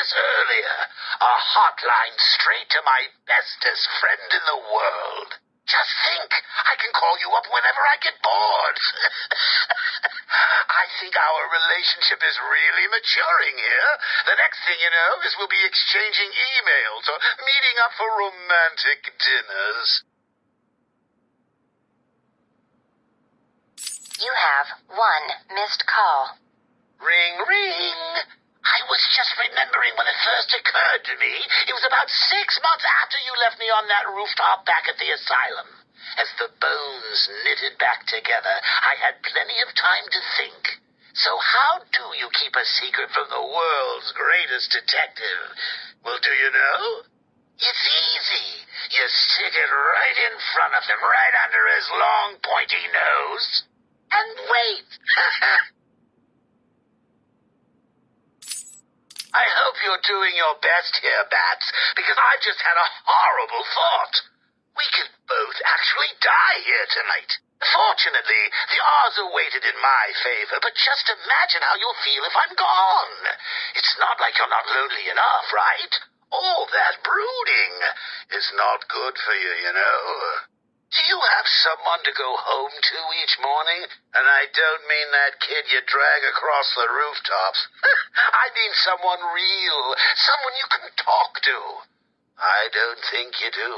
this earlier. A hotline straight to my bestest friend in the world. Just think, I can call you up whenever I get bored. I think our relationship is really maturing here. The next thing you know is we'll be exchanging emails or meeting up for romantic dinners. You have one missed call. Ring, ring. I was just remembering when it first occurred to me. It was about 6 months after you left me on that rooftop back at the asylum. As the bones knitted back together, I had plenty of time to think. So how do you keep a secret from the world's greatest detective? Well, do you know? It's easy. You stick it right in front of him, right under his long, pointy nose, and wait. I hope you're doing your best here, Bats, because I've just had a horrible thought. We could both actually die here tonight. Fortunately, the odds are weighted in my favor, but just imagine how you'll feel if I'm gone. It's not like you're not lonely enough, right? All that brooding is not good for you, you know. Do you have someone to go home to each morning? And I don't mean that kid you drag across the rooftops. I mean someone real, someone you can talk to. I don't think you do.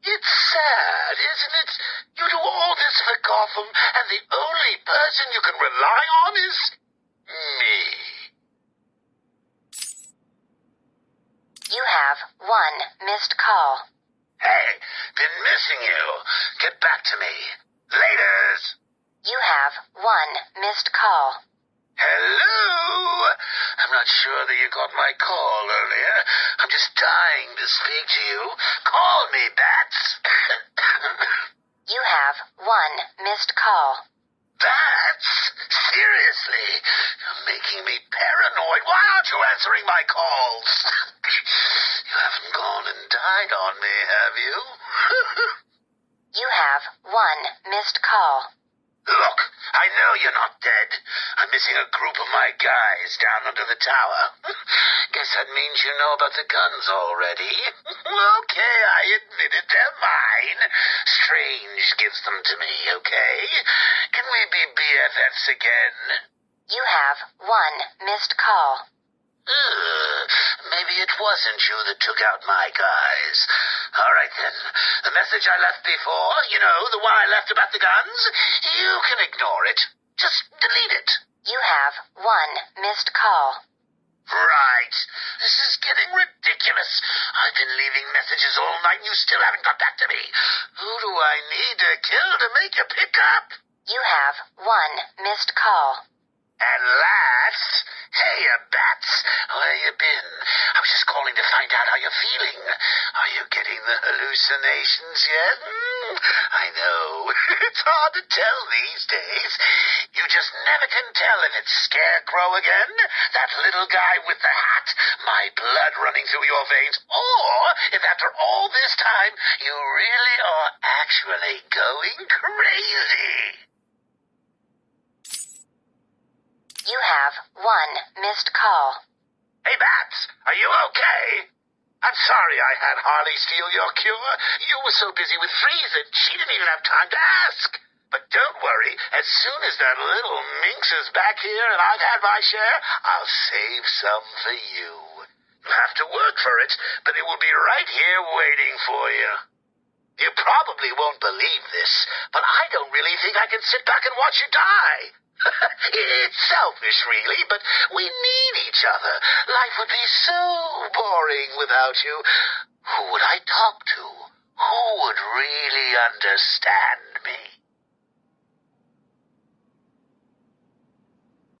It's sad, isn't it? You do all this for Gotham, and the only person you can rely on is me. You have one missed call. Hey, been missing you. Get back to me. Laters. You have one missed call. Hello? I'm not sure that you got my call earlier. I'm just dying to speak to you. Call me, Bats. You have one missed call. Bats? Seriously? You're making me paranoid. Why aren't you answering my calls? You haven't gone and died on me, have you? You have one missed call. Look, I know you're not dead. I'm missing a group of my guys down under the tower. Guess that means you know about the guns already. Okay, I admit it, they're mine. Strange gives them to me, okay? Can we be BFFs again? You have one missed call. Maybe it wasn't you that took out my guys. All right, then. The message I left before, you know, the one I left about the guns, you can ignore it. Just delete it. You have one missed call. Right. This is getting ridiculous. I've been leaving messages all night and you still haven't got back to me. Who do I need to kill to make you pick up? You have one missed call. At last? Hey, Bats, where you been? I was just calling to find out how you're feeling. Are you getting the hallucinations yet? I know. It's hard to tell these days. You just never can tell if it's Scarecrow again, that little guy with the hat, my blood running through your veins, or if after all this time you really are actually going crazy. You have one missed call. Hey, Bats, are you okay? I'm sorry I had Harley steal your cure. You were so busy with Frieza, she didn't even have time to ask. But don't worry, as soon as that little minx is back here and I've had my share, I'll save some for you. You have to work for it, but it will be right here waiting for you. You probably won't believe this, but I don't really think I can sit back and watch you die. It's selfish, really, but we need each other. Life would be so boring without you. Who would I talk to? Who would really understand me?